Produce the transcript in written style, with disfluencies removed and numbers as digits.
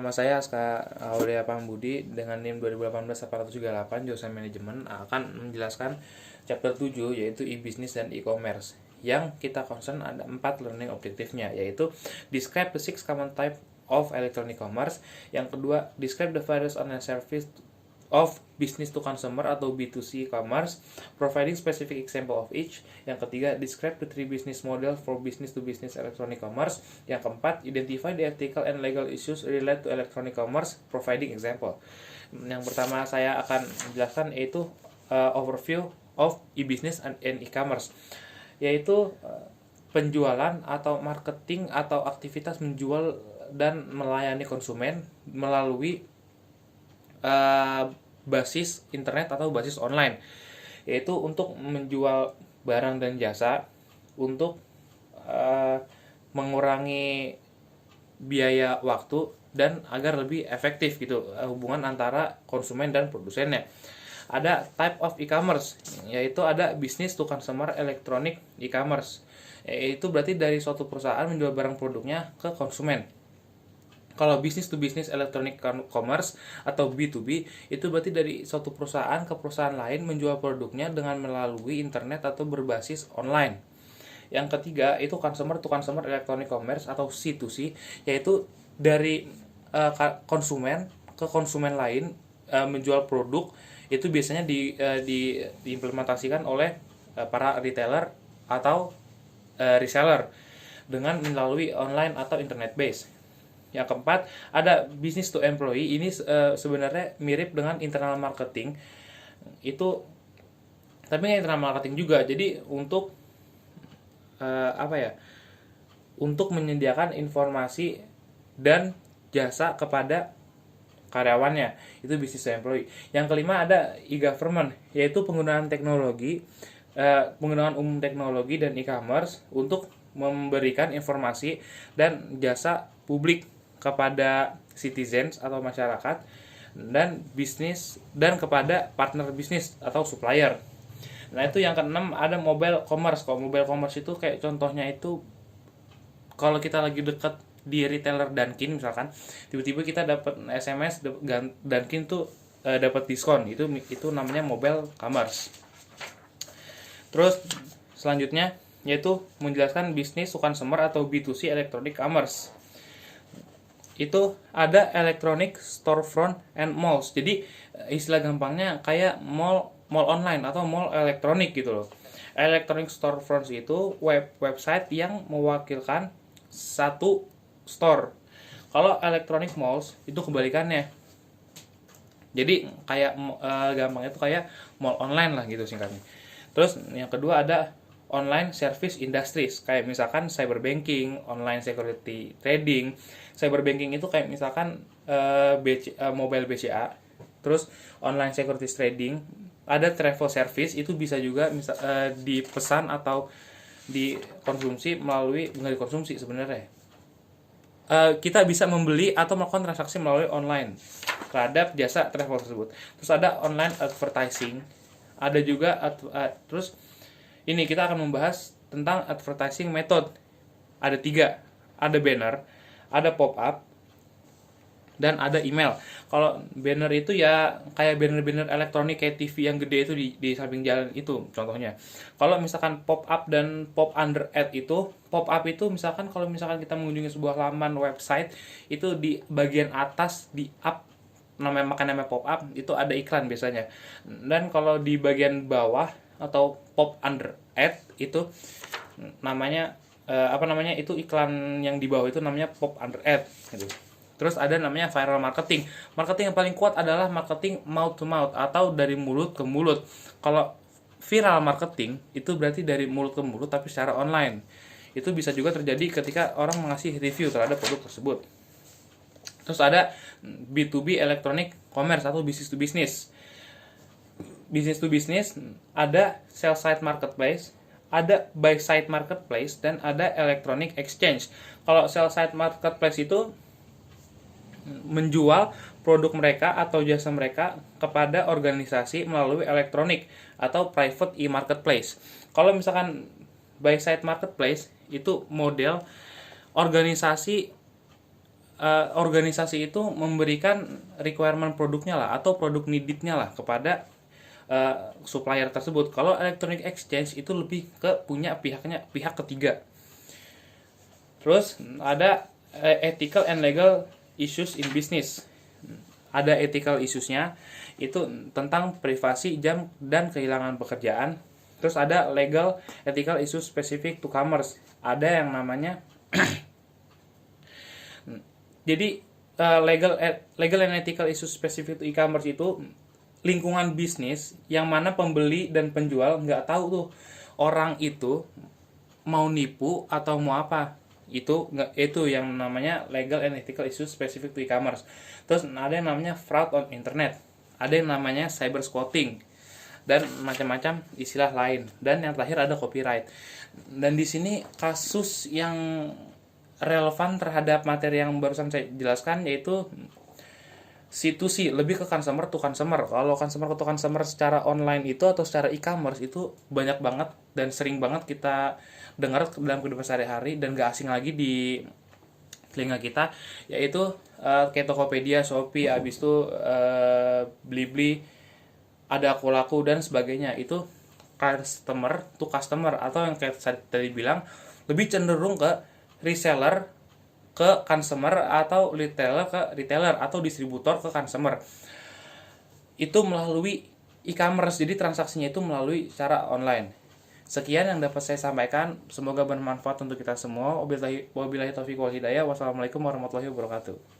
Nama saya Aska Aulia Pambudi dengan NIM 2018-838 jurusan manajemen akan menjelaskan chapter 7 yaitu e-business dan e-commerce. Yang kita concern ada 4 learning objektifnya, yaitu describe the 6 common type of electronic commerce. Yang kedua, describe the various online service of business to consumer atau B2C commerce, providing specific example of each. Yang ketiga, describe the 3 business model for business to business electronic commerce. Yang keempat, identify the ethical and legal issues related to electronic commerce, providing example. Yang pertama saya akan menjelaskan yaitu overview of e-business and e-commerce, yaitu penjualan atau marketing atau aktivitas menjual dan melayani konsumen melalui basis internet atau basis online, yaitu untuk menjual barang dan jasa untuk mengurangi biaya waktu dan agar lebih efektif gitu hubungan antara konsumen dan produsennya. Ada type of e-commerce, yaitu ada business to consumer electronic e-commerce, yaitu berarti dari suatu perusahaan menjual barang produknya ke konsumen. Kalau business to business electronic commerce atau B2B, itu berarti dari suatu perusahaan ke perusahaan lain menjual produknya dengan melalui internet atau berbasis online. Yang ketiga itu consumer to consumer electronic commerce atau C2C, yaitu dari konsumen ke konsumen lain menjual produk. Itu biasanya diimplementasikan oleh para retailer atau reseller dengan melalui online atau internet base. Yang keempat, ada business to employee. Ini sebenarnya mirip dengan internal marketing. Itu tapi nggak internal marketing juga. Jadi untuk untuk menyediakan informasi dan jasa kepada karyawannya. Itu business to employee. Yang kelima ada e-government, yaitu penggunaan teknologi, penggunaan umum teknologi dan e-commerce untuk memberikan informasi dan jasa publik kepada citizens atau masyarakat dan bisnis dan kepada partner bisnis atau supplier. Nah, itu yang keenam ada mobile commerce. Kalau mobile commerce itu kayak contohnya itu kalau kita lagi dekat di retailer Dunkin misalkan, tiba-tiba kita dapat SMS Dunkin tuh dapat diskon. Itu namanya mobile commerce. Terus selanjutnya yaitu menjelaskan business to consumer atau B2C electronic commerce. Itu ada electronic storefront and malls. Jadi istilah gampangnya kayak mall online atau mall elektronik gitu loh. Electronic storefronts itu website yang mewakilkan satu store. Kalau electronic malls itu kebalikannya. Jadi kayak gampangnya itu kayak mall online lah gitu singkatnya. Terus yang kedua ada online service industries, kayak misalkan cyber banking, online security trading. Cyber banking itu kayak misalkan mobile BCA. Terus online securities trading, ada travel service, itu bisa juga dipesan atau dikonsumsi melalui, nggak dikonsumsi sebenarnya. Kita bisa membeli atau melakukan transaksi melalui online terhadap jasa travel tersebut. Terus ada online advertising, ada juga terus ini kita akan membahas tentang advertising method. Ada 3, ada banner, ada pop-up, dan ada email. Kalau banner itu ya kayak banner-banner elektronik kayak TV yang gede itu di samping jalan itu contohnya. Kalau misalkan pop-up dan pop under ad itu, pop-up itu misalkan kalau misalkan kita mengunjungi sebuah laman website, itu di bagian atas di up namanya pop-up itu ada iklan biasanya. Dan kalau di bagian bawah atau pop under ad itu namanya itu iklan yang di bawah itu namanya pop under ad gitu. Terus ada namanya viral marketing. Marketing yang paling kuat adalah marketing mouth to mouth atau dari mulut ke mulut. Kalau viral marketing itu berarti dari mulut ke mulut tapi secara online. Itu bisa juga terjadi ketika orang mengasih review terhadap produk tersebut. Terus ada B2B electronic commerce atau business to business. Business to business ada sell side marketplace, ada buy side marketplace, dan ada electronic exchange. Kalau sell side marketplace itu menjual produk mereka atau jasa mereka kepada organisasi melalui elektronik atau private e-marketplace. Kalau misalkan buy side marketplace itu model organisasi organisasi itu memberikan requirement produknya lah atau produk needed-nya lah kepada supplier tersebut. Kalau electronic exchange itu lebih ke punya pihak ketiga. Terus ada ethical and legal issues in business. Ada ethical issues-nya itu tentang privasi, jam dan kehilangan pekerjaan. Terus ada legal ethical issues specific to commerce. Ada yang namanya jadi legal and ethical issues specific to e-commerce itu lingkungan bisnis yang mana pembeli dan penjual nggak tahu tuh orang itu mau nipu atau mau apa. Itu yang namanya legal and ethical issues specific to e-commerce. Terus ada yang namanya fraud on internet, ada yang namanya cyber squatting, dan macam-macam istilah lain. Dan yang terakhir ada copyright. Dan di sini kasus yang relevan terhadap materi yang barusan saya jelaskan yaitu C2C, lebih ke consumer to consumer. Kalau consumer to consumer secara online itu atau secara e-commerce itu banyak banget dan sering banget kita dengar dalam kehidupan sehari-hari dan gak asing lagi di telinga kita, yaitu kayak Tokopedia, Shopee, habis itu Blibli, ada Akulaku dan sebagainya. Itu customer to customer atau yang kayak tadi bilang lebih cenderung ke reseller ke consumer atau retailer ke retailer atau distributor ke consumer. Itu melalui e-commerce, jadi transaksinya itu melalui cara online. Sekian yang dapat saya sampaikan, semoga bermanfaat untuk kita semua. Wabillahi taufiq wal hidayah. Wassalamualaikum warahmatullahi wabarakatuh.